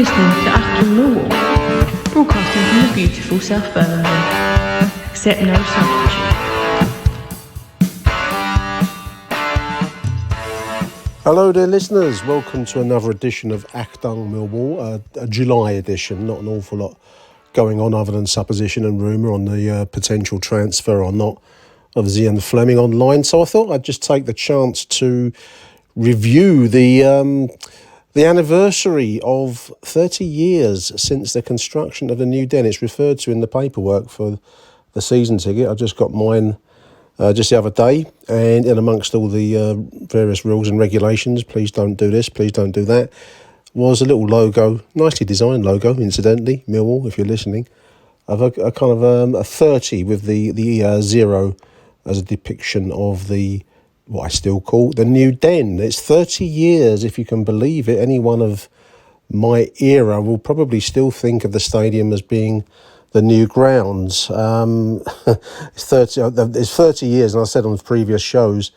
listening to Achtung Millwall, broadcasting from the beautiful South Birmingham. Accept no substitute. Hello there listeners, welcome to another edition of Achtung Millwall, a July edition, not an awful lot going on other than supposition and rumour on the potential transfer or not of Zian Fleming online. So I thought I'd just take the chance to review the anniversary of 30 years since the construction of the new den. It's referred to in the paperwork for the season ticket. I just got mine just the other day, and in amongst all the various rules and regulations, please don't do this, please don't do that, was a little logo, nicely designed logo, incidentally, Millwall, if you're listening, of a kind of a 30 with the 0 as a depiction of the, what I still call, the new den. It's 30 years, if you can believe it. Anyone of my era will probably still think of the stadium as being the new grounds. It's 30 years, and I said on previous shows,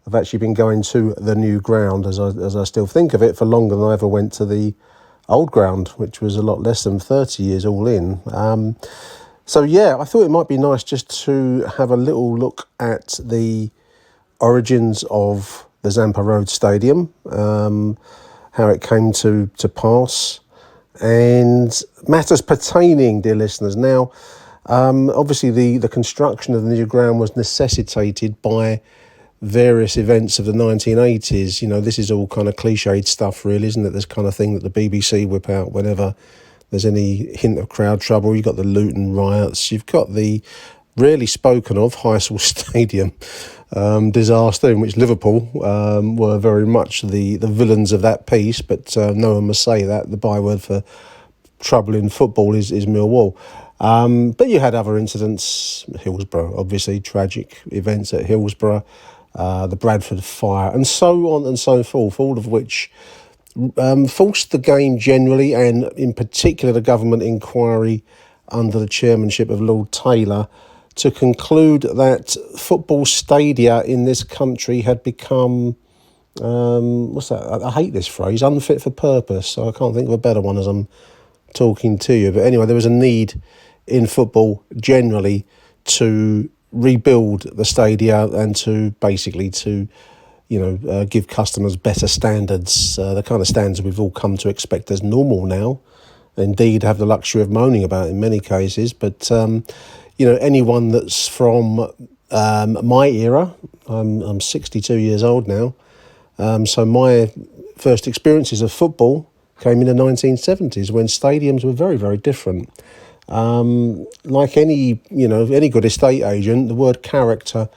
I've actually been going to the new ground, as I still think of it, for longer than I ever went to the old ground, which was a lot less than 30 years all in. So yeah, I thought it might be nice just to have a little look at the origins of the Zampa Road Stadium, how it came to pass, and matters pertaining, dear listeners. Now, obviously the construction of the new ground was necessitated by various events of the 1980s. You know, this is all kind of cliched stuff, really, isn't it? This kind of thing that the BBC whip out whenever there's any hint of crowd trouble. You've got the Luton riots. You've got the rarely spoken of Heysel Stadium disaster, in which Liverpool were very much the villains of that piece, but no one must say that. The byword for trouble in football is Millwall. But you had other incidents, Hillsborough, obviously, tragic events at Hillsborough, the Bradford fire, and so on and so forth, all of which forced the game generally, and in particular the government inquiry under the chairmanship of Lord Taylor, to conclude that football stadia in this country had become, I hate this phrase, unfit for purpose. So I can't think of a better one as I'm talking to you. But anyway, there was a need in football generally to rebuild the stadia and to basically give customers better standards, the kind of standards we've all come to expect as normal now, indeed have the luxury of moaning about in many cases. But anyone that's from my era, I'm 62 years old now, so my first experiences of football came in the 1970s when stadiums were very, very different. Like any good estate agent, the word character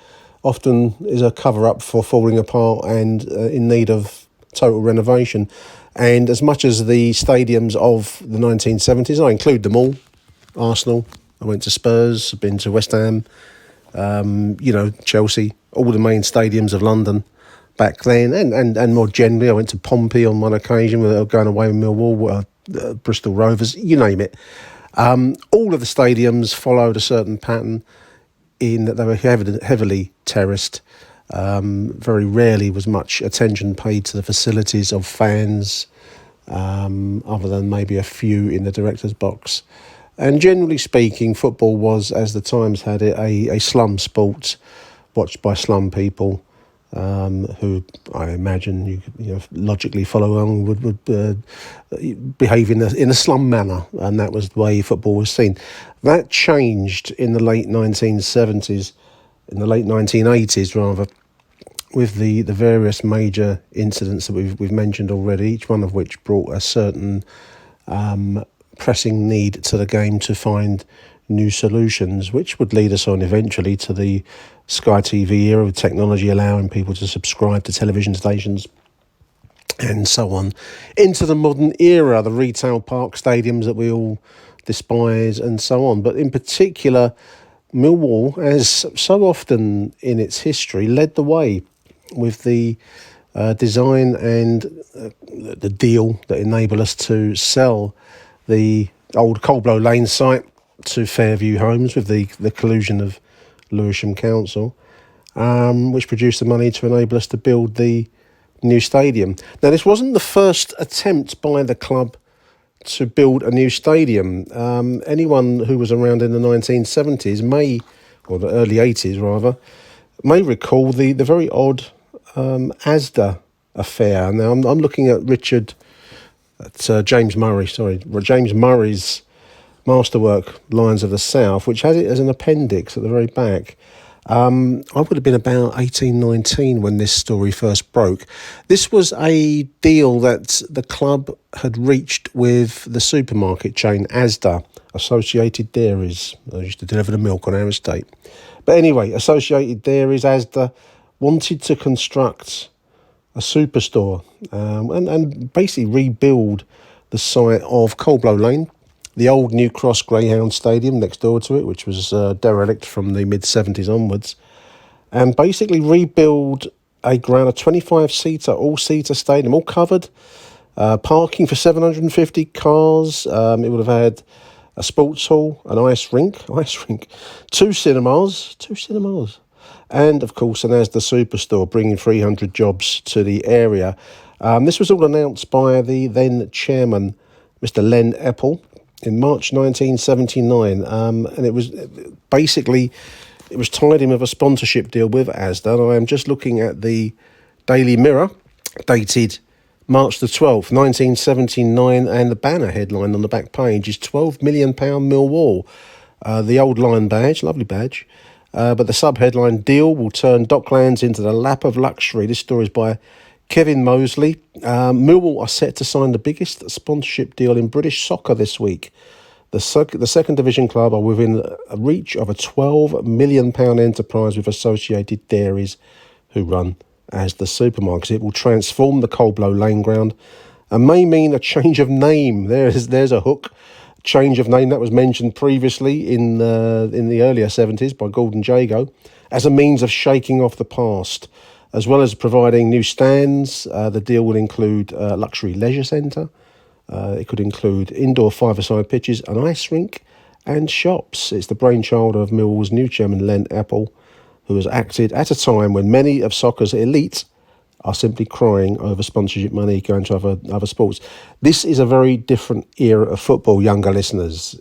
often is a cover-up for falling apart and in need of total renovation. And as much as the stadiums of the 1970s, I include them all, Arsenal, I went to Spurs, I've been to West Ham, Chelsea, all the main stadiums of London back then, and more generally, I went to Pompey on one occasion, going away with Millwall, Bristol Rovers, you name it. All of the stadiums followed a certain pattern in that they were heavily terraced. Very rarely was much attention paid to the facilities of fans, other than maybe a few in the director's box. And generally speaking, football was, as the Times had it, a slum sport watched by slum people, who I imagine you logically follow along would behave in a slum manner, and that was the way football was seen. That changed in the late 1970s, in the late 1980s rather, with the various major incidents that we've mentioned already, each one of which brought a certain pressing need to the game to find new solutions, which would lead us on eventually to the Sky TV era, with technology allowing people to subscribe to television stations and so on, into the modern era, the retail park stadiums that we all despise and so on. But in particular, Millwall, as so often in its history, led the way with the design and the deal that enabled us to sell the old Coldblow Lane site to Fairview Homes with the collusion of Lewisham Council, which produced the money to enable us to build the new stadium. Now, this wasn't the first attempt by the club to build a new stadium. Anyone who was around in the 1970s or the early 80s rather, may recall the very odd Asda affair. Now I'm looking at James Murray's masterwork Lions of the South, which has it as an appendix at the very back. I would have been about 18, 19 when this story first broke. This was a deal that the club had reached with the supermarket chain Asda, Associated Dairies. I used to deliver the milk on our estate. But anyway, Associated Dairies, Asda, wanted to construct a superstore and basically rebuild the site of Coldblow Lane, the old New Cross Greyhound Stadium next door to it, which was derelict from the mid-70s onwards, and basically rebuild a 25-seater, all-seater stadium, all covered, parking for 750 cars. It would have had a sports hall, an ice rink, two cinemas, and of course an Asda Superstore, bringing 300 jobs to the area. This was all announced by the then chairman, Mr. Len Eppel, in March 1979, and it was tied in with a sponsorship deal with Asda. And I am just looking at the Daily Mirror, dated March the 12th, 1979, and the banner headline on the back page is £12 million Millwall. The old Lion badge, lovely badge, but the sub-headline, deal will turn Docklands into the lap of luxury. This story is by Kevin Mosley. Millwall are set to sign the biggest sponsorship deal in British soccer this week. The second division club are within a reach of a £12 million enterprise with Associated Dairies, who run as the supermarket. It will transform the Coldblow Lane ground and may mean a change of name. There's a hook. Change of name that was mentioned previously in the earlier 70s by Gordon Jago as a means of shaking off the past. As well as providing new stands, the deal will include a luxury leisure centre. It could include indoor five-a-side pitches, an ice rink and shops. It's the brainchild of Millwall's new chairman, Len Eppel, who has acted at a time when many of soccer's elite are simply crying over sponsorship money going to other sports. This is a very different era of football, younger listeners.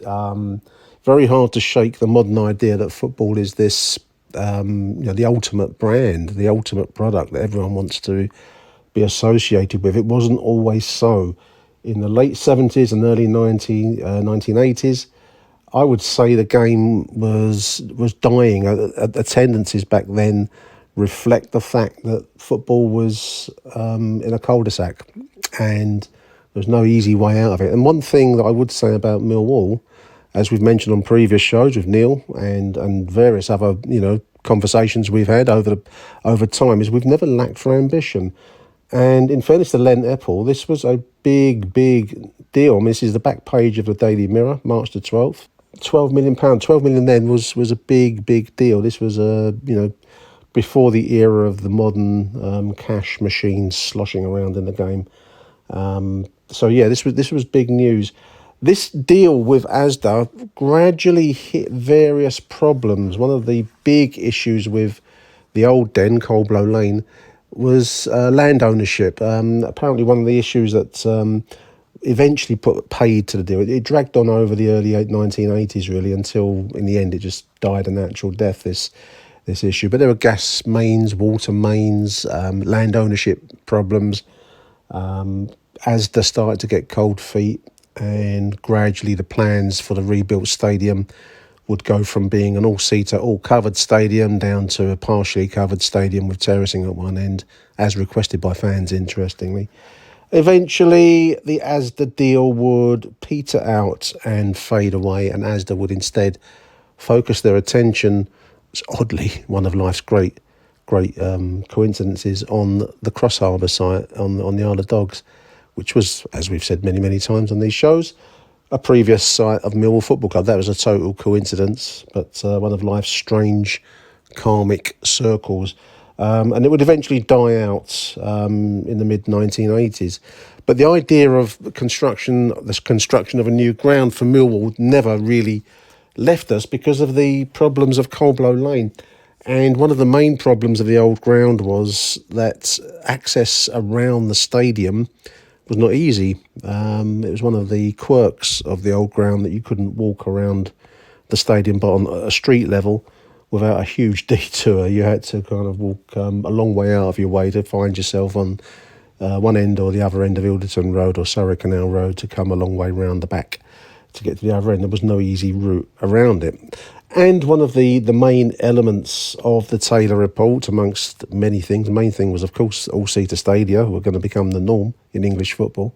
Very hard to shake the modern idea that football is this the ultimate brand, the ultimate product that everyone wants to be associated with. It wasn't always so. In the late 70s and early 1980s, I would say the game was dying. Attendances back then reflect the fact that football was in a cul-de-sac and there was no easy way out of it. And one thing that I would say about Millwall, as we've mentioned on previous shows with Neil and various other conversations we've had over time, is we've never lacked for ambition. And in fairness to Len Eppel, this was a big deal. I mean, this is the back page of the Daily Mirror, March the 12th. £12 million. 12 million then was a big deal. This was before the era of the modern cash machines sloshing around in the game. This was big news. This deal with Asda gradually hit various problems. One of the big issues with the old den, Coldblow Lane, was land ownership. Apparently one of the issues that eventually put paid to the deal. It dragged on over the early 1980s, really, until in the end it just died a natural death, this issue. But there were gas mains, water mains, land ownership problems. Asda started to get cold feet, and gradually the plans for the rebuilt stadium would go from being an all-seater, all-covered stadium down to a partially covered stadium with terracing at one end, as requested by fans, interestingly. Eventually, the Asda deal would peter out and fade away, and Asda would instead focus their attention, it's oddly one of life's great coincidences, on the Cross Harbour site on the Isle of Dogs, which was, as we've said many times on these shows, a previous site of Millwall Football Club. That was a total coincidence, but one of life's strange karmic circles. And it would eventually die out in the mid-1980s. But the idea of the construction of a new ground for Millwall never really left us because of the problems of Coldblow Lane. And one of the main problems of the old ground was that access around the stadium was not easy. It was one of the quirks of the old ground that you couldn't walk around the stadium, but on a street level, without a huge detour. You had to kind of walk a long way out of your way to find yourself on one end or the other end of Ilderton Road or Surrey Canal Road to come a long way round the back to get to the other end. There was no easy route around it. And one of the main elements of the Taylor report, amongst many things, the main thing was, of course, all-seater stadia were going to become the norm in English football.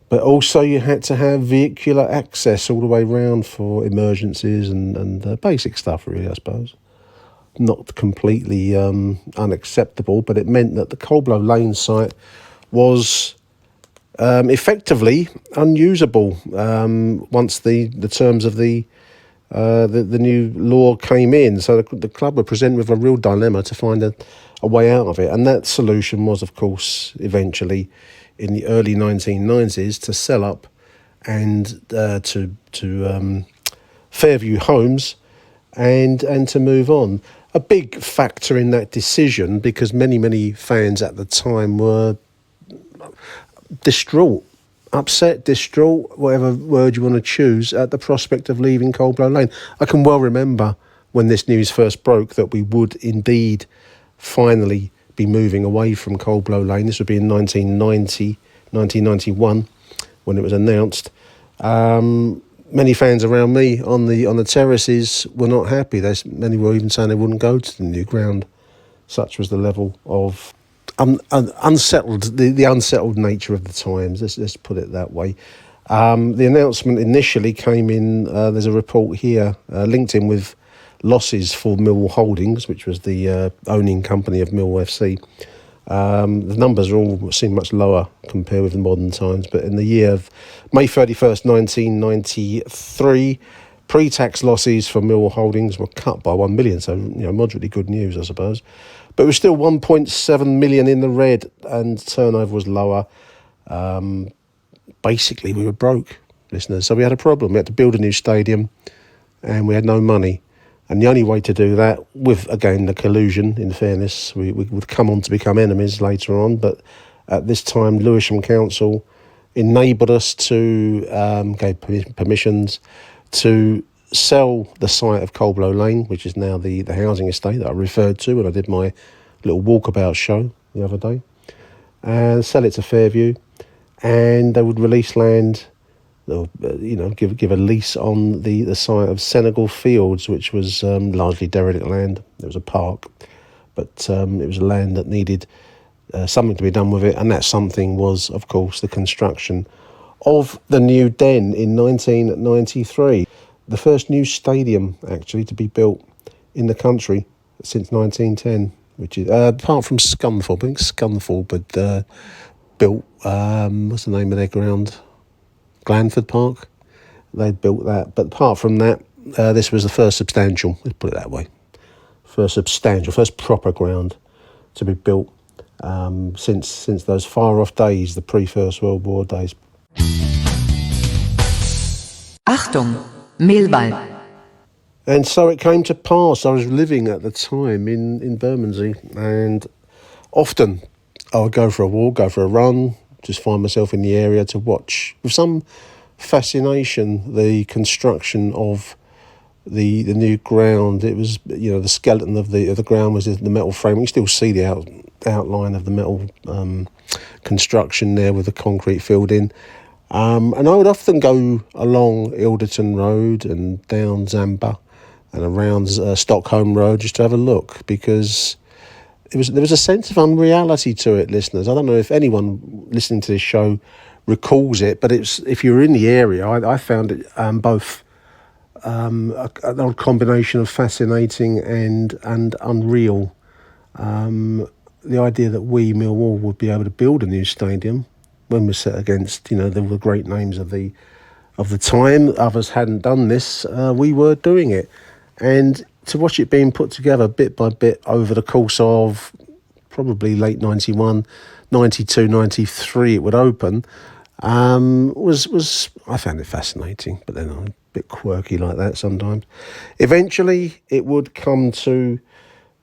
But also you had to have vehicular access all the way round for emergencies and basic stuff, really, I suppose. Not completely unacceptable, but it meant that the Coldblow Lane site was effectively unusable once the terms of the new law came in. So the club were presented with a real dilemma to find a way out of it. And that solution was, of course, eventually in the early 1990s to sell up and to Fairview Homes and to move on. A big factor in that decision, because many fans at the time were distraught, upset, distraught, whatever word you want to choose, at the prospect of leaving Coldblow Lane. I can well remember when this news first broke that we would indeed finally be moving away from Coldblow Lane. This would be in 1991 when it was announced. Many fans around me on the terraces were not happy. Many were even saying they wouldn't go to the new ground. Such was the level of unsettled, the unsettled nature of the times. Let's put it that way. The announcement initially came in. There's a report here linked in with losses for Millwall Holdings, which was the owning company of Millwall FC. The numbers all seem much lower compared with the modern times, but in the year of May 31st, 1993, pre-tax losses for Millwall Holdings were cut by 1 million, so moderately good news, I suppose. But it was still 1.7 million in the red, and turnover was lower. Basically, we were broke, listeners, so we had a problem. We had to build a new stadium, and we had no money. And the only way to do that, with, again, the collusion, in fairness, we would come on to become enemies later on, but at this time, Lewisham Council enabled us to, gave permissions to sell the site of Coldblow Lane, which is now the housing estate that I referred to when I did my little walkabout show the other day, and sell it to Fairview, and they would release land, give a lease on the site of Senegal Fields, which was largely derelict land. It was a park, but it was land that needed something to be done with it, and that something was, of course, the construction of the new Den in 1993. The first new stadium, actually, to be built in the country since 1910, which is, apart from Scunthorpe. I think Scunthorpe had built, what's the name of their ground? Glanford Park. They'd built that. But apart from that, this was the first substantial, let's put it that way, first proper ground to be built since those far-off days, the pre-First World War days. Achtung, Millwall. And so it came to pass. I was living at the time in Bermondsey, and often I would go for a walk, go for a run, just find myself in the area to watch with some fascination the construction of the new ground. It was, the skeleton of the ground was the metal frame. You can still see the outline of the metal construction there with the concrete filled in. And I would often go along Ilderton Road and down Zampa and around Stockholm Road just to have a look, because there was a sense of unreality to it, listeners. I don't know if anyone listening to this show recalls it, but if you were in the area, I found it both an odd combination of fascinating and unreal. The idea that we, Millwall, would be able to build a new stadium when we're set against, the great names of the time. Others hadn't done this. We were doing it. And to watch it being put together bit by bit over the course of probably late 91, 92, 93 it would open, was I found it fascinating, but then I'm a bit quirky like that sometimes. Eventually it would come to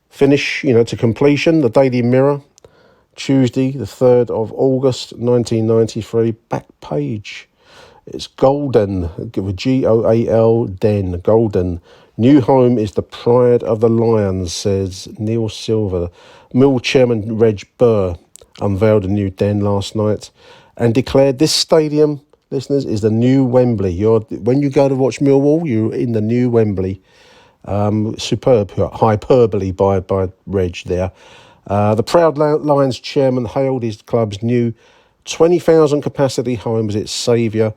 finish, to completion. The Daily Mirror Tuesday, the 3rd of August, 1993, back page. It's Golden, with G-O-A-L, Den, Golden. New home is the pride of the Lions, says Neil Silver. Mill chairman Reg Burr unveiled a new den last night and declared this stadium, listeners, is the new Wembley. When you go to watch Millwall, you're in the new Wembley. Superb hyperbole by Reg there. The proud Lions chairman hailed his club's new 20,000 capacity home as its saviour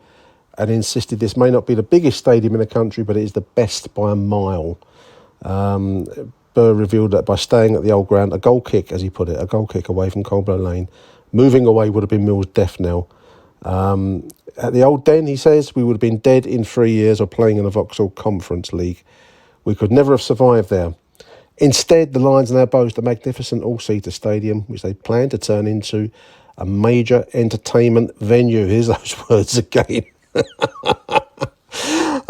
and insisted this may not be the biggest stadium in the country, but it is the best by a mile. Burr revealed that by staying at the old ground, a goal kick, as he put it, a goal kick away from Coldblow Lane, moving away would have been Mill's death knell. At the old Den, he says, we would have been dead in 3 years or playing in the Vauxhall Conference League. We could never have survived there. Instead, the Lions now boast a magnificent all-seater stadium, which they plan to turn into a major entertainment venue. Here's those words again.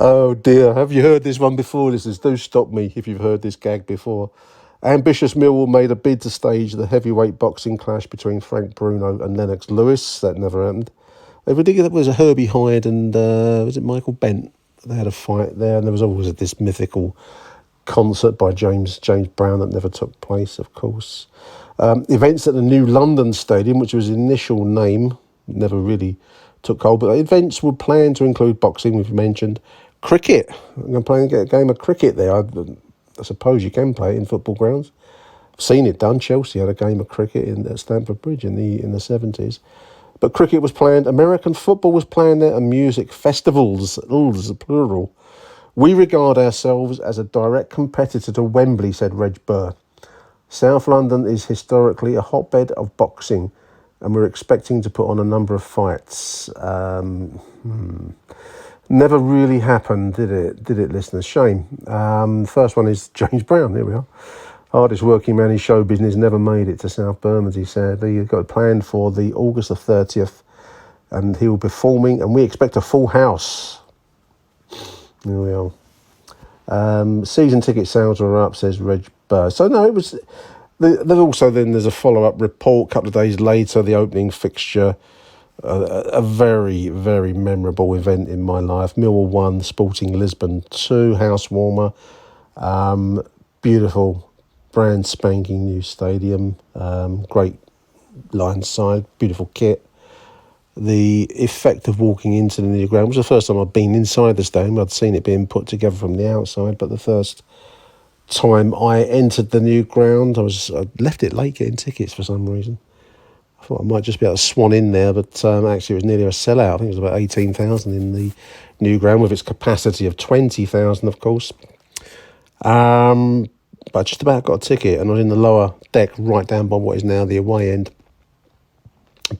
Oh dear, have you heard this one before? Listeners, do stop me if you've heard this gag before. Ambitious Millwall made a bid to stage the heavyweight boxing clash between Frank Bruno and Lennox Lewis. That never happened. They were thinking that was a Herbie Hyde and was it Michael Bent? They had a fight there, and there was always this mythical concert by James Brown that never took place, of course. Events at the new London Stadium, which was his initial name, never really took hold, but events were planned to include boxing, we've mentioned, cricket. I'm going to play and get a game of cricket there. I suppose you can play it in football grounds. I've seen it done. Chelsea had a game of cricket at Stamford Bridge in the 70s. But cricket was planned, American football was planned there, and music festivals, plural. We regard ourselves as a direct competitor to Wembley, said Reg Burr. South London is historically a hotbed of boxing, and we're expecting to put on a number of fights. Never really happened, did it, listeners? Shame. First one is James Brown, here we are. Hardest working man in show business, never made it to South Bermondsey, sadly. He's got it planned for the August the 30th, and he will be performing, and we expect a full house. Here we are. Season ticket sales are up, says Reg Burr. So no, it was... There's a follow-up report a couple of days later, the opening fixture, a very, very memorable event in my life. Millwall 1, Sporting Lisbon 2, house warmer, beautiful, brand spanking new stadium, great line side, beautiful kit. The effect of walking into the new ground was the first time I'd been inside the stadium. I'd seen it being put together from the outside, but the first time I entered the new ground, I left it late getting tickets for some reason. I thought I might just be able to swan in there, but actually it was nearly a sellout. I think it was about 18,000 in the new ground with its capacity of 20,000, of course. But I just about got a ticket, and I was in the lower deck right down by what is now the away end.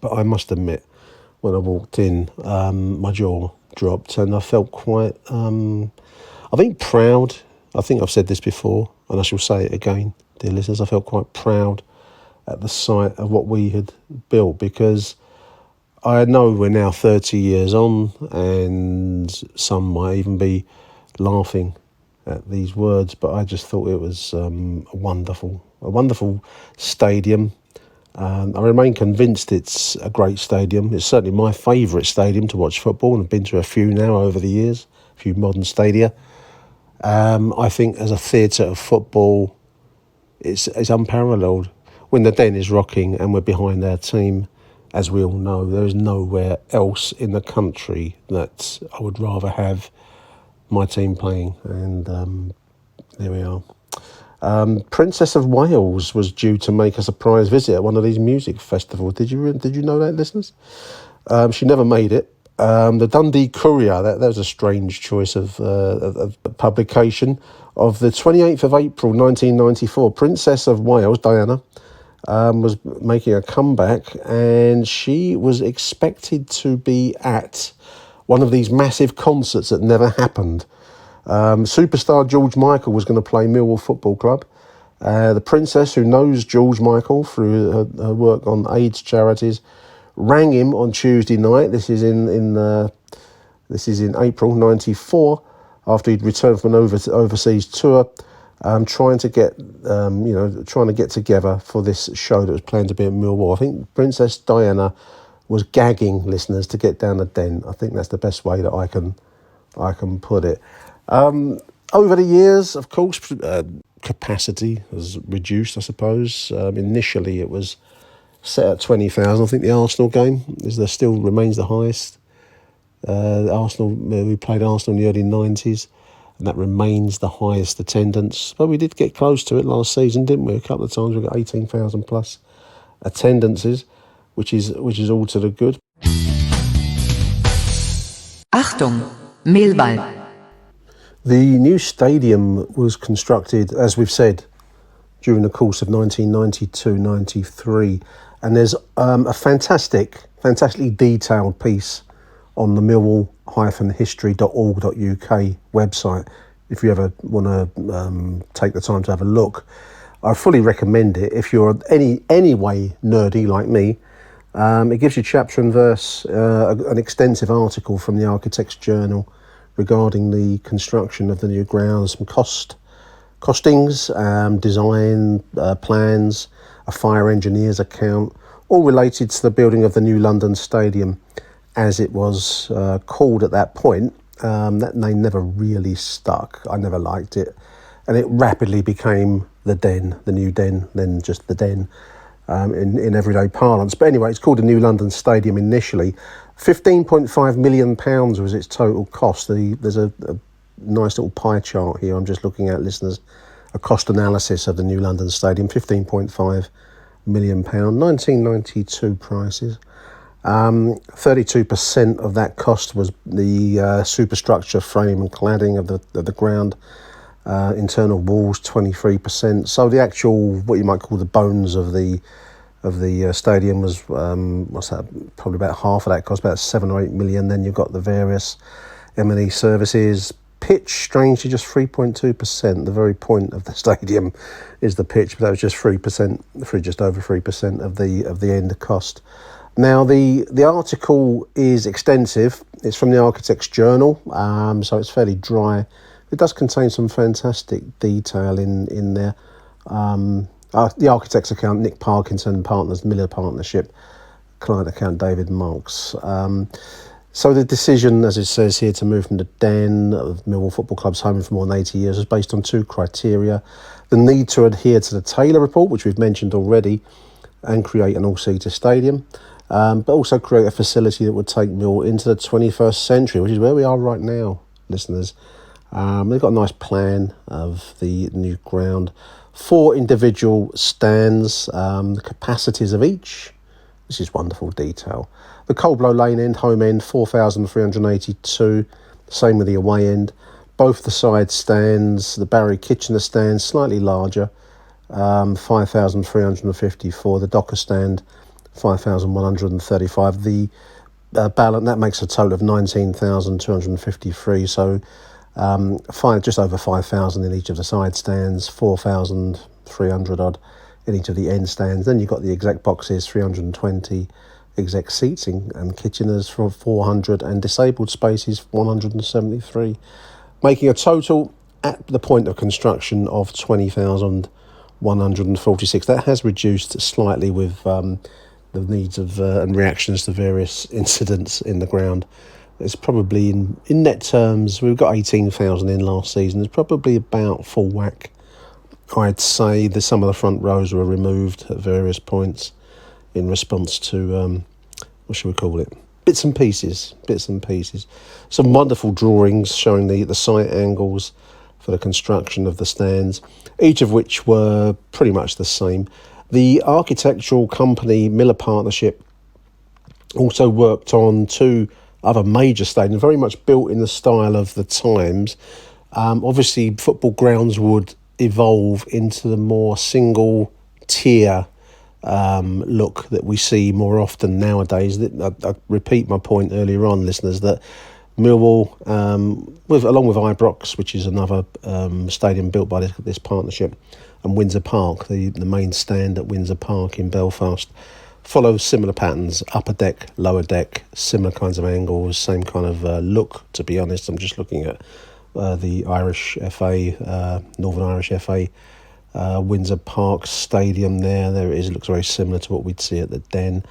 But I must admit, when I walked in, my jaw dropped, and I felt quite, I think, proud. I think I've said this before, and I shall say it again, dear listeners. I felt quite proud at the sight of what we had built, because I know we're now 30 years on, and some might even be laughing at these words, but I just thought it was a wonderful stadium. I remain convinced it's a great stadium. It's certainly my favourite stadium to watch football, and I've been to a few now over the years, a few modern stadia. I think as a theatre of football, it's unparalleled. When the Den is rocking and we're behind our team, as we all know, there is nowhere else in the country that I would rather have my team playing. And there we are. Princess of Wales was due to make a surprise visit at one of these music festivals. Did you know that, listeners? She never made it. The Dundee Courier, that was a strange choice of publication. Of the 28th of April 1994, Princess of Wales, Diana, was making a comeback, and she was expected to be at one of these massive concerts that never happened. Superstar George Michael was going to play Millwall Football Club. The Princess, who knows George Michael through her work on AIDS charities, rang him on Tuesday night. This is in April '94, after he'd returned from an overseas tour, trying to get together for this show that was planned to be at Millwall. I think Princess Diana was gagging listeners to get down the den. I think that's the best way that I can put it. Over the years, of course, capacity has reduced, I suppose. Initially, it was set at 20,000. I think the Arsenal game still remains the highest. We played Arsenal in the early 90s, and that remains the highest attendance. But we did get close to it last season, didn't we? A couple of times we got 18,000 plus attendances, which is all to the good. Achtung, Millwall. The new stadium was constructed, as we've said, during the course of 1992-93, and there's a fantastically detailed piece on the millwall-history.org.uk website. If you ever want to take the time to have a look, I fully recommend it. If you're any way nerdy like me, it gives you chapter and verse, an extensive article from the Architect's Journal regarding the construction of the new grounds, some costings, design plans, a fire engineer's account, all related to the building of the new London Stadium, as it was called at that point. That name never really stuck. I never liked it, and it rapidly became the Den, the new Den, then just the Den in everyday parlance. But anyway, it's called the New London Stadium initially. £15.5 million was its total cost. There's a nice little pie chart here I'm just looking at, listeners, a cost analysis of the New London Stadium. £15.5 million, 1992 prices. 32% of that cost was the superstructure, frame and cladding of the ground. Internal walls, 23%. So the actual, what you might call the bones of the stadium was probably about half of that cost, about 7 or 8 million. Then you've got the various M&E services. Pitch, strangely, just 3.2%. The very point of the stadium is the pitch, but that was just 3%, just over 3% of the end cost. Now the article is extensive. It's from the Architect's Journal, so it's fairly dry. It does contain some fantastic detail in there. The architect's account, Nick Parkinson Partners, Miller Partnership, client account, David Marks. So the decision, as it says here, to move from the Den of Millwall Football Club's home for more than 80 years was based on two criteria: the need to adhere to the Taylor Report, which we've mentioned already, and create an all-seater stadium, but also create a facility that would take Millwall into the 21st century, which is where we are right now, listeners. They've got a nice plan of the new ground. 4 individual stands, the capacities of each. This is wonderful detail. The Coldblow Lane end, home end, 4,382. Same with the away end. Both the side stands, the Barry Kitchener stand, slightly larger, 5,354. The Docker stand, 5,135. The balance, that makes a total of 19,253. So just over 5,000 in each of the side stands, 4,300 odd in each of the end stands. Then you've got the exec boxes, 320 exec seats and kitcheners for 400, and disabled spaces, 173, making a total at the point of construction of 20,146. That has reduced slightly with the needs of and reactions to various incidents in the ground. It's probably in net terms, we've got 18,000 in last season. It's probably about full whack. I'd say that some of the front rows were removed at various points in response to, what should we call it? Bits and pieces. Some wonderful drawings showing the site angles for the construction of the stands, each of which were pretty much the same. The architectural company, Miller Partnership, also worked on 2 other major stadiums, very much built in the style of the times. Obviously, football grounds would evolve into the more single tier look that we see more often nowadays. I repeat my point earlier on, listeners, that Millwall, along with Ibrox, which is another stadium built by this partnership, and Windsor Park, the main stand at Windsor Park in Belfast, follow similar patterns: upper deck, lower deck, similar kinds of angles, same kind of look. To be honest, I'm just looking at the Irish FA, Northern Irish FA, Windsor Park Stadium there. There it is. It looks very similar to what we'd see at the Den.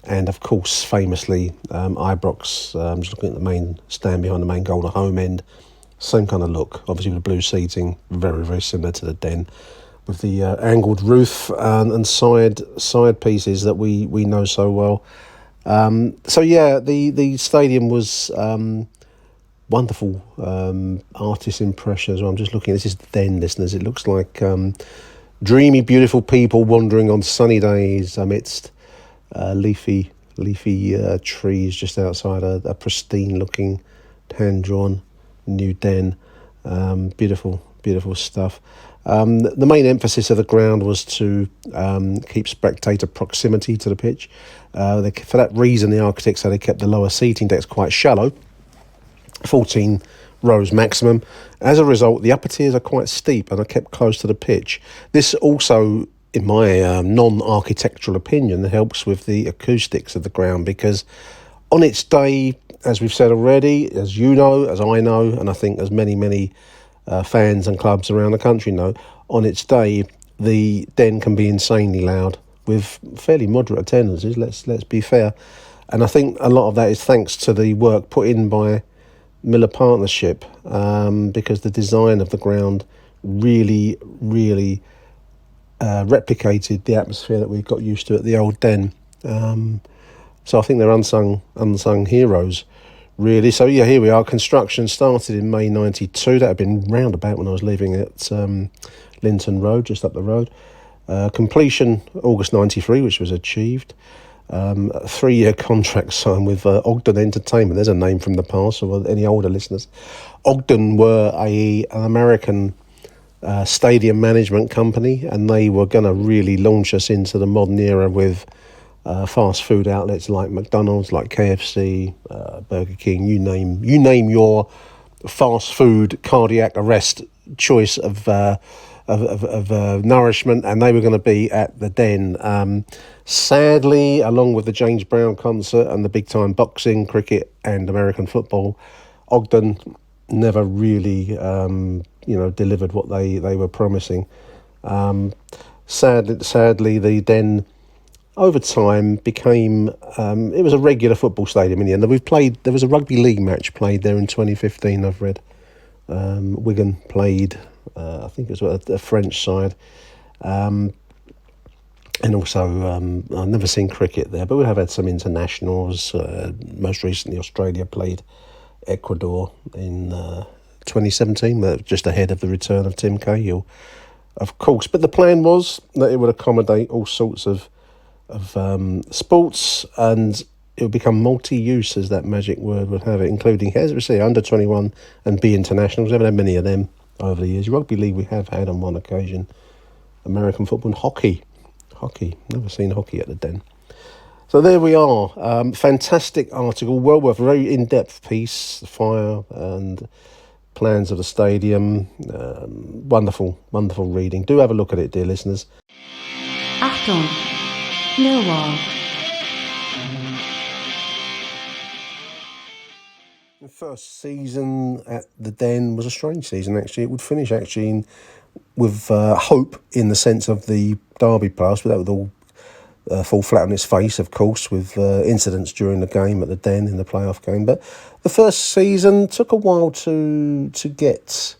And of course, famously, Ibrox, just looking at the main stand behind the main goal, the home end, same kind of look, obviously with the blue seating, very, very similar to the Den, with the angled roof and side pieces that we know so well. So yeah, the stadium was wonderful artist impression as well. I'm just looking, this is the Den, listeners. It looks like dreamy, beautiful people wandering on sunny days amidst leafy trees just outside a pristine looking hand-drawn new Den. Beautiful stuff. The main emphasis of the ground was to keep spectator proximity to the pitch. For that reason, the architects had kept the lower seating decks quite shallow, 14 rows maximum. As a result, the upper tiers are quite steep and are kept close to the pitch. This also, in my non-architectural opinion, helps with the acoustics of the ground, because on its day, as we've said already, as you know, as I know, and I think as many fans and clubs around the country know, on its day, the Den can be insanely loud with fairly moderate attendances, let's be fair. And I think a lot of that is thanks to the work put in by Miller Partnership, because the design of the ground really replicated the atmosphere that we got used to at the old Den. So I think they're unsung heroes, really. So yeah, here we are. Construction started in May 92. That had been round about when I was living at Linton Road, just up the road. Completion August 93, which was achieved. A 3-year contract signed with Ogden Entertainment. There's a name from the past, or any older listeners. Ogden were an American stadium management company, and they were going to really launch us into the modern era with fast food outlets like McDonald's, like KFC, Burger King. You name your fast food cardiac arrest choice of nourishment, and they were going to be at the Den. Sadly, along with the James Brown concert and the big time boxing, cricket and American football, Ogden never really delivered what they were promising. Sadly, the Den over time became it was a regular football stadium in the end. There was a rugby league match played there in 2015, I've read. Wigan played, I think it was a French side, and also I've never seen cricket there, but we have had some internationals. Most recently, Australia played Ecuador in 2017, just ahead of the return of Tim Cahill, of course. But the plan was that it would accommodate all sorts of sports, and it would become multi-use, as that magic word would have it, including, as we say, under 21 and B internationals. We haven't had many of them over the years. Rugby league we have had on one occasion. American football and hockey. Never seen hockey at the Den. So there we are. Fantastic article, well worth, a very in-depth piece, the fire and plans of the stadium. Wonderful reading. Do have a look at it, dear listeners. Achtung, Millwall. The first season at the Den was a strange season, actually. It would finish with hope, in the sense of the Derby players, but that would all fall flat on its face, of course, with incidents during the game at the Den in the playoff game. But the first season took a while to get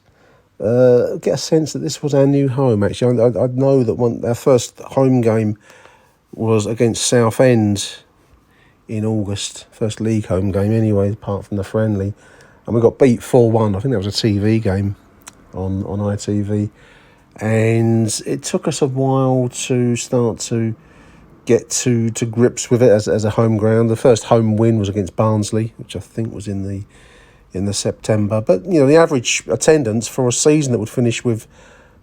a sense that this was our new home. Actually, I know that our first home game was against Southend in August, first league home game anyway, apart from the friendly, and we got beat 4-1. I think that was a TV game on ITV, and it took us a while to start to get to grips with it as a home ground. The first home win was against Barnsley, which I think was in the September. But the average attendance for a season that would finish with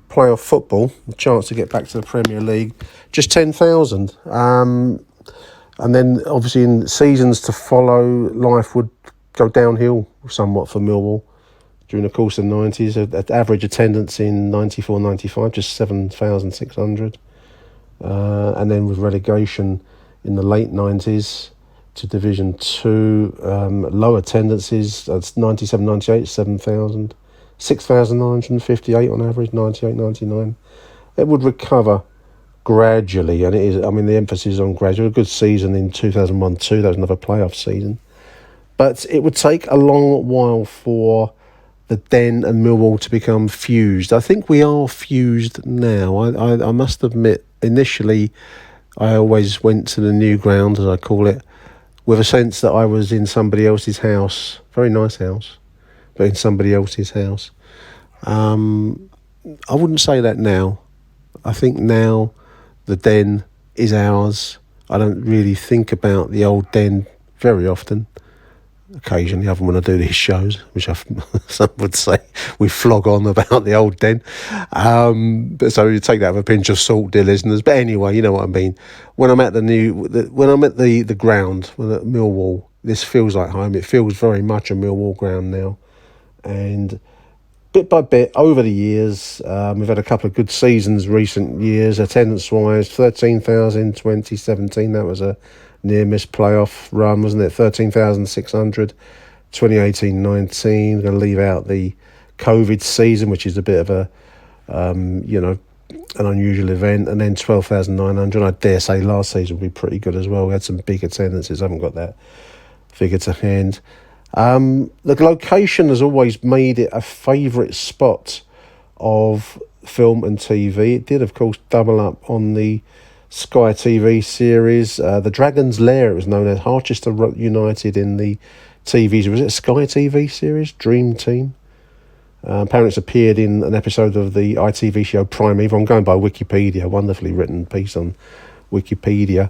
playoff football, the chance to get back to the Premier League, just 10,000. And then obviously in seasons to follow, life would go downhill somewhat for Millwall during the course of the 90s. At average attendance in 94-95, just 7,600. And then with relegation in the late 90s to Division 2, low attendances, that's 97-98, 7,000. 6,958 on average, 98, 99. It would recover gradually, and it is. I mean, the emphasis is on gradual. A good season in 2001-2. That was another playoff season, but it would take a long while for the Den and Millwall to become fused. I think we are fused now. I must admit, initially, I always went to the new ground, as I call it, with a sense that I was in somebody else's house. Very nice house, but in somebody else's house. I wouldn't say that now. I think now the Den is ours. I don't really think about the old Den very often. Occasionally, other when I do these shows, which some would say we flog on about the old Den. But so you take that with a pinch of salt, dear listeners. But anyway, you know what I mean. When I'm at the ground, when at Millwall, this feels like home. It feels very much a Millwall ground now, and bit by bit over the years, we've had a couple of good seasons recent years. Attendance wise, 13,000 2017. That was a near miss playoff run, wasn't it? 13,600 2018-19. Going to leave out the COVID season, which is a bit of a an unusual event, and then 12,900. I dare say last season will be pretty good as well. We had some big attendances. I haven't got that figure to hand. The location has always made it a favourite spot of film and TV. It did, of course, double up on the Sky TV series. The Dragon's Lair, it was known as, Harchester United in the TV. Was it a Sky TV series? Dream Team? Apparently it's appeared in an episode of the ITV show Primeval. I'm going by Wikipedia, wonderfully written piece on Wikipedia.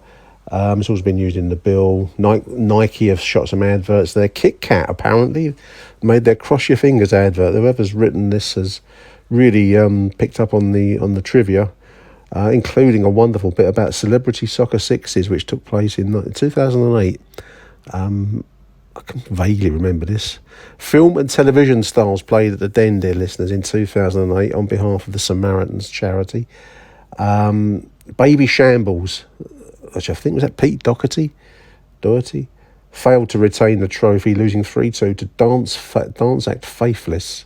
It's also been used in the bill. Nike have shot some adverts there. Kit Kat apparently made their Cross Your Fingers advert. Whoever's written this has really picked up on the trivia, including a wonderful bit about celebrity soccer sixes, which took place in 2008. I can vaguely remember this. Film and television stars played at the Den, dear listeners, in 2008 on behalf of the Samaritans charity. Baby Shambles, which I think was that Pete Doherty, failed to retain the trophy, losing 3-2 to Dance Act Faithless.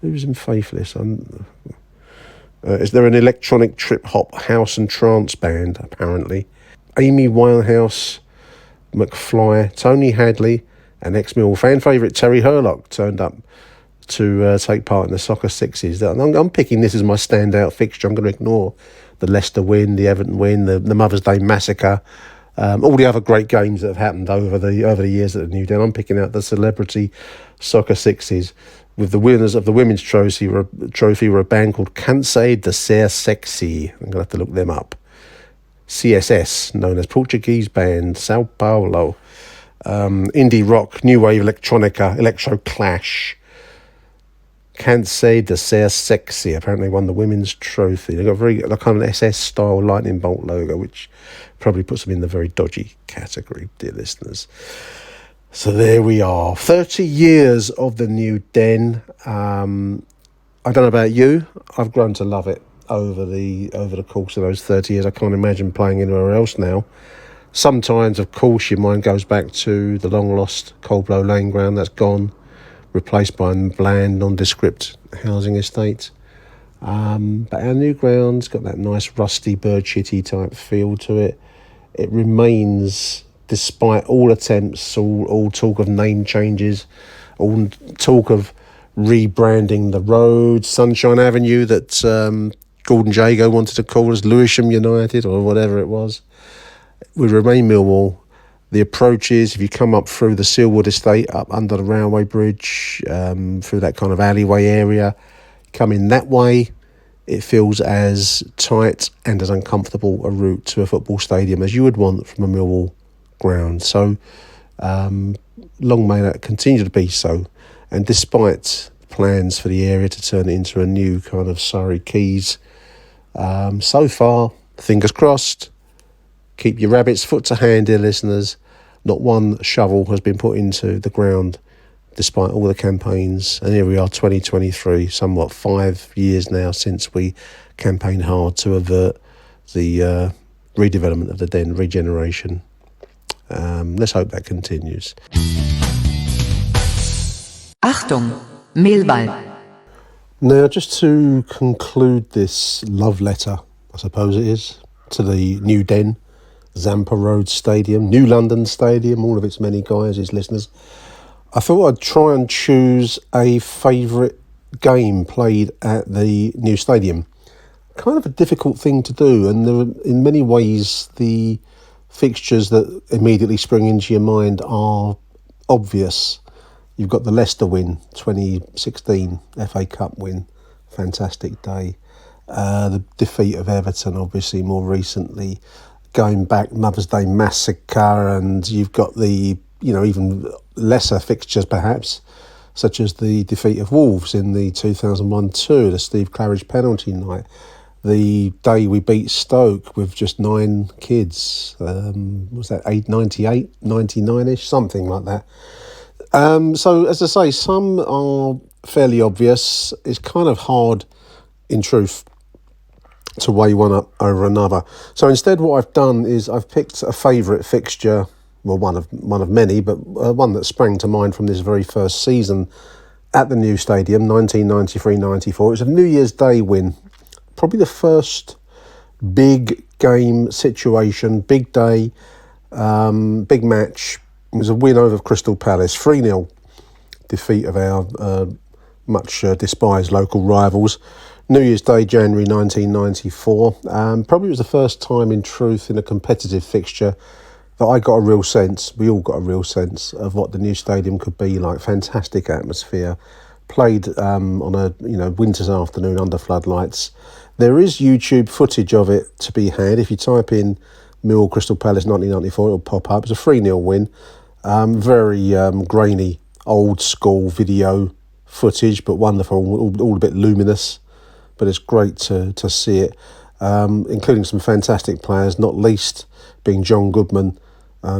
Who was in Faithless? Is there an electronic trip-hop house and trance band, apparently? Amy Winehouse, McFly, Tony Hadley, and ex-Millwall fan favourite Terry Hurlock turned up to take part in the soccer sixes. I'm picking this as my standout fixture. I'm going to ignore the Leicester win, the Everton win, the Mother's Day massacre, all the other great games that have happened over the years at the New Den. I'm picking out the celebrity soccer sixes, with the winners of the women's trophy were a band called Cansei de Ser Sexy. I'm going to have to look them up. CSS, known as Portuguese band, Sao Paulo. Indie rock, new wave electronica, electro clash. Cansei de Ser Sexy apparently won the women's trophy. They've got a kind of SS style lightning bolt logo, which probably puts them in the very dodgy category, dear listeners. So there we are. 30 years of the New Den. I don't know about you. I've grown to love it over the course of those 30 years. I can't imagine playing anywhere else now. Sometimes, of course, your mind goes back to the long-lost Coldblow Lane ground that's gone, replaced by a bland, nondescript housing estate. But our new ground's got that nice rusty bird shitty type feel to it. It remains, despite all attempts, all talk of name changes, all talk of rebranding the road, Sunshine Avenue that Gordon Jago wanted to call us Lewisham United or whatever it was. We remain Millwall. The approach is, if you come up through the Sealwood estate, up under the railway bridge, through that kind of alleyway area, come in that way, it feels as tight and as uncomfortable a route to a football stadium as you would want from a Millwall ground. So long may that continue to be so. And despite plans for the area to turn it into a new kind of Surrey Quays, so far, fingers crossed, keep your rabbit's foot to hand, dear listeners. Not one shovel has been put into the ground despite all the campaigns. And here we are, 2023, somewhat 5 years now since we campaigned hard to avert the redevelopment of the Den, regeneration. Let's hope that continues. Achtung, Millwall. Now, just to conclude this love letter, I suppose it is, to the new den, Zampa Road Stadium, New London Stadium, all of its many guys, its listeners, I thought I'd try and choose a favourite game played at the new stadium. Kind of a difficult thing to do, and in many ways the fixtures that immediately spring into your mind are obvious. You've got the Leicester win, 2016 FA Cup win, fantastic day. The defeat of Everton, obviously, more recently. Going back, Mother's Day massacre, and you've got the, even lesser fixtures perhaps, such as the defeat of Wolves in the 2001-2, the Steve Claridge penalty night. The day we beat Stoke with just 9 kids. Was that 98, 99-ish, something like that. So, as I say, some are fairly obvious. It's kind of hard, in truth, to weigh one up over another. So instead what I've done is I've picked a favourite fixture, well, one of many, but one that sprang to mind from this very first season at the new stadium, 1993-94. It was a New Year's Day win. Probably the first big game situation, big day, big match. It was a win over Crystal Palace, 3-0 defeat of our much despised local rivals. New Year's Day, January 1994. Probably was the first time, in truth, in a competitive fixture that I got a real sense, we all got a real sense of what the new stadium could be like. Fantastic atmosphere. Played on a winter's afternoon under floodlights. There is YouTube footage of it to be had. If you type in Millwall Crystal Palace 1994, it'll pop up. It's a 3-0 win. Very grainy, old school video footage, but wonderful, all a bit luminous. But it's great to see it, including some fantastic players, not least being John Goodman.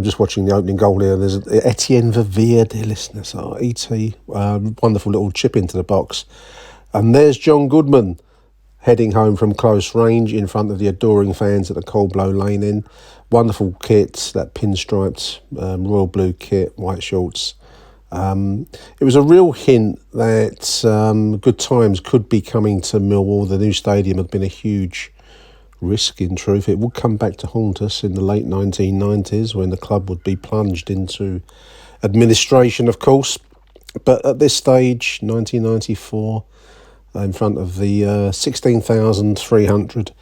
Just watching the opening goal here, there's Etienne Verveer, dear listeners, E.T., wonderful little chip into the box. And there's John Goodman heading home from close range in front of the adoring fans at the Cold Blow Lane Inn. Wonderful kit, that pinstriped royal blue kit, white shorts. It was a real hint that good times could be coming to Millwall. The new stadium had been a huge risk, in truth. It would come back to haunt us in the late 1990s when the club would be plunged into administration, of course. But at this stage, 1994, in front of the 16,300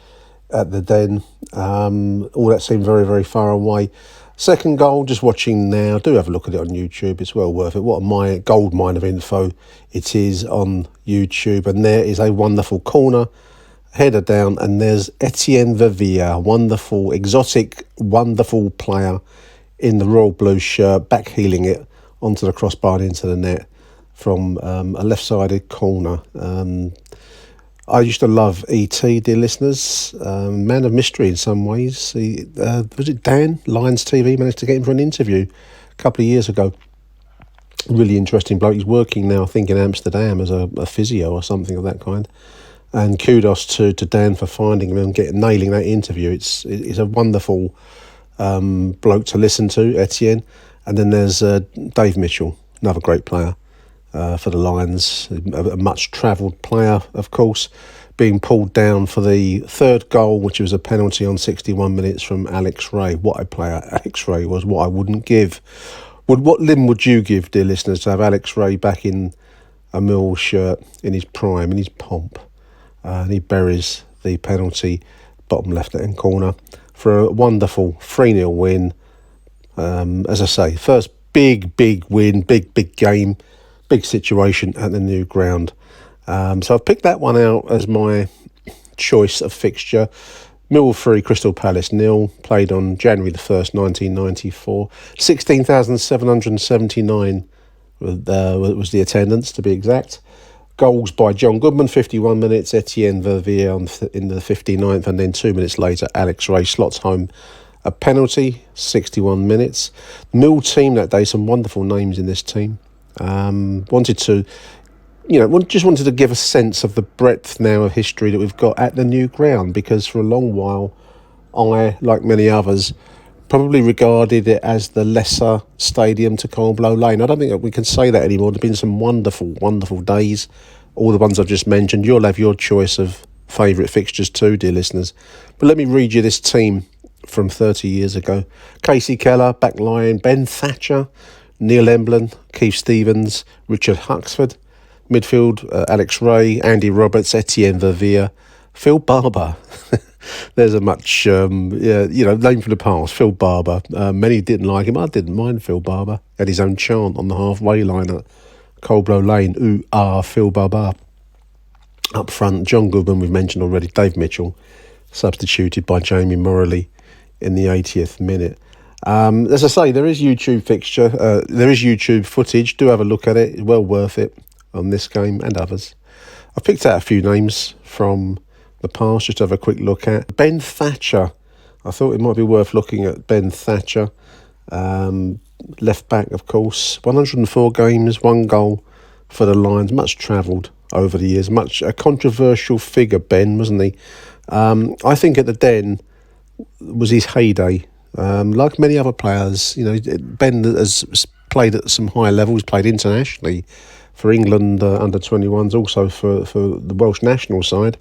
at the Den, all that seemed very, very far away. Second goal, just watching now, do have a look at it on YouTube, it's well worth it. What a gold mine of info it is on YouTube. And there is a wonderful corner, header down, and there's Etienne Verveer, wonderful, exotic, wonderful player in the royal blue shirt, backheeling it onto the crossbar and into the net from a left-sided corner. I used to love E.T., dear listeners, man of mystery in some ways. Was it Dan, Lions TV, managed to get him for an interview a couple of years ago. Really interesting bloke. He's working now, I think, in Amsterdam as a physio or something of that kind. And kudos to Dan for finding him and nailing that interview. It's a wonderful bloke to listen to, Etienne. And then there's Dave Mitchell, another great player. For the Lions, a much-travelled player, of course, being pulled down for the third goal, which was a penalty on 61 minutes from Alex Ray. What a player Alex Ray was, what I wouldn't give. What limb would you give, dear listeners, to have Alex Ray back in a Millwall shirt, in his prime, in his pomp? And he buries the penalty, bottom left-hand corner, for a wonderful 3-0 win. As I say, first big win, big game. Big situation at the new ground. So I've picked that one out as my choice of fixture. Millwall 3, Crystal Palace 0, played on January the 1st, 1994. 16,779 was the attendance, to be exact. Goals by John Goodman, 51 minutes, Etienne Verveer in the 59th, and then 2 minutes later, Alex Ray slots home a penalty, 61 minutes. Mill team that day, some wonderful names in this team. Wanted to give a sense of the breadth now of history that we've got at the new ground, because for a long while I, like many others, probably regarded it as the lesser stadium to Cold Blow Lane. I don't think we can say that anymore. There's been some wonderful days all the ones I've just mentioned. You'll have your choice of favourite fixtures too, dear listeners. But let me read you this team from 30 years ago. Casey Keller, back line, Ben Thatcher, Neil Emblin, Keith Stevens, Richard Huxford. Midfield, Alex Ray, Andy Roberts, Etienne Verviers, Phil Barber. There's a much, name from the past, Phil Barber. Many didn't like him. I didn't mind Phil Barber. Had his own chant on the halfway line at Coldblow Lane. Ooh, ah, Phil Barber. Up front, John Goodman, we've mentioned already. Dave Mitchell, substituted by Jamie Morley in the 80th minute. As I say, there is YouTube fixture. There is YouTube footage. Do have a look at it. It's well worth it on this game and others. I've picked out a few names from the past just to have a quick look at. Ben Thatcher. I thought it might be worth looking at Ben Thatcher. Left back, of course. 104 games, 1 goal for the Lions. Much travelled over the years. Much a controversial figure, Ben, wasn't he? I think at the Den was his heyday. Like many other players, Ben has played at some high levels, played internationally for England under 21s, also for the Welsh national side.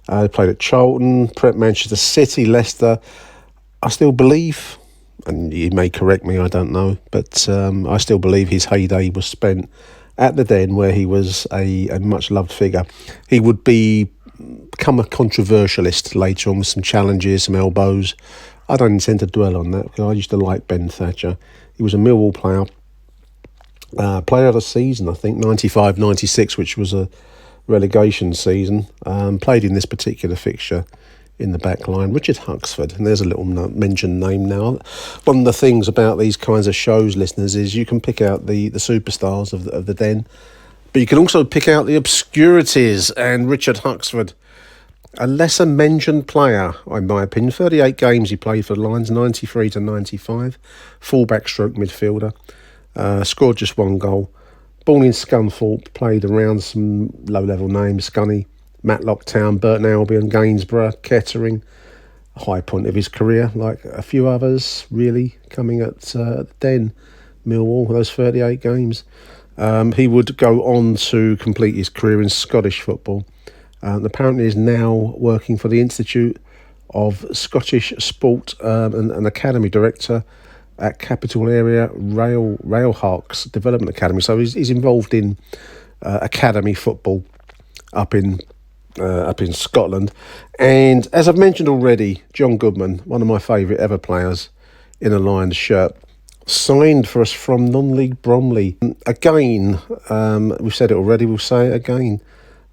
Played at Charlton, Manchester City, Leicester. I still believe, and you may correct me, I don't know, but I still believe his heyday was spent at the Den, where he was a much loved figure. He would become a controversialist later on with some challenges, some elbows. I don't intend to dwell on that because I used to like Ben Thatcher. He was a Millwall player. Player of the season, I think, 95-96, which was a relegation season. Played in this particular fixture in the back line. Richard Huxford, and there's a little mentioned name now. One of the things about these kinds of shows, listeners, is you can pick out the superstars of the Den, but you can also pick out the obscurities, and Richard Huxford, a lesser mentioned player, in my opinion. 38 games he played for the Lions, 93-95, full-back stroke midfielder. Scored just 1 goal. Born in Scunthorpe, played around some low-level names: Scunny, Matlock Town, Burton Albion, Gainsborough, Kettering. High point of his career, like a few others, really, coming at the Den, Millwall, those 38 games. He would go on to complete his career in Scottish football. Apparently is now working for the Institute of Scottish Sport and Academy Director at Capital Area Railhawks Development Academy. So he's involved in academy football up in Scotland. And as I've mentioned already, John Goodman, one of my favourite ever players in a Lions shirt, signed for us from non-league Bromley. Again, we've said it already, we'll say it again.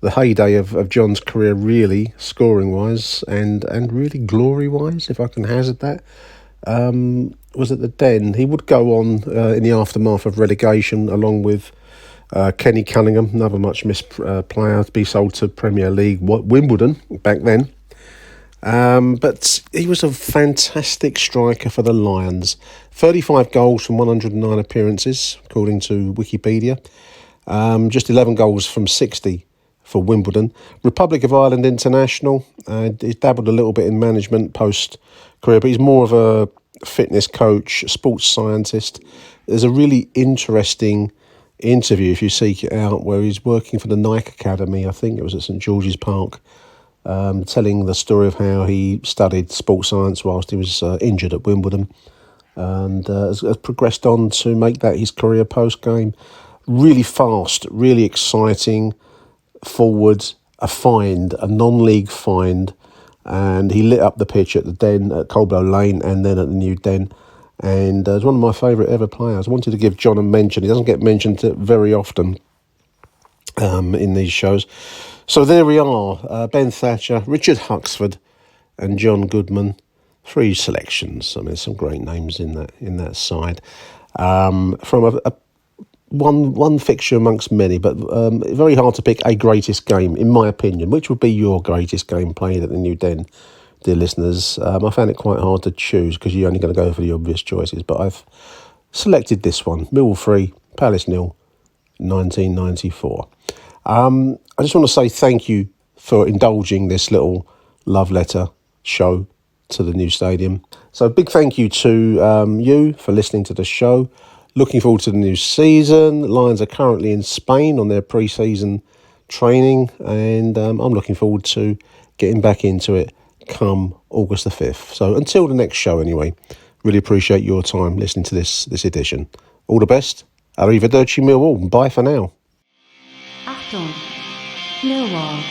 The heyday of John's career, really, scoring-wise and really glory-wise, if I can hazard that, was at the Den. He would go on in the aftermath of relegation, along with Kenny Cunningham, another much missed player, to be sold to Premier League Wimbledon back then. But he was a fantastic striker for the Lions. 35 goals from 109 appearances, according to Wikipedia. Just 11 goals from 60 for Wimbledon. Republic of Ireland international. He dabbled a little bit in management post-career, but he's more of a fitness coach, sports scientist. There's a really interesting interview, if you seek it out, where he's working for the Nike Academy. I think it was at St George's Park, telling the story of how he studied sports science whilst he was injured at Wimbledon, and has progressed on to make that his career post-game. Really fast, really exciting, forward, a non-league find, and he lit up the pitch at the Den at Coldblow Lane and then at the new Den, and is one of my favourite ever players. I wanted to give John a mention. He doesn't get mentioned very often in these shows. So there we are, Ben Thatcher, Richard Huxford and John Goodman. 3 selections. I mean, some great names in that side. From one fixture amongst many, but very hard to pick a greatest game, in my opinion. Which would be your greatest game played at the new Den, dear listeners? I found it quite hard to choose because you're only going to go for the obvious choices, but I've selected this one: Millwall 3, Palace 0, 1994. I just want to say thank you for indulging this little love letter show to the new stadium. So big thank you to you for listening to the show. Looking forward to the new season. Lions are currently in Spain on their pre-season training, and I'm looking forward to getting back into it come August the 5th. So until the next show anyway, really appreciate your time listening to this edition. All the best. Arrivederci Millwall. Bye for now. Achtung, Millwall.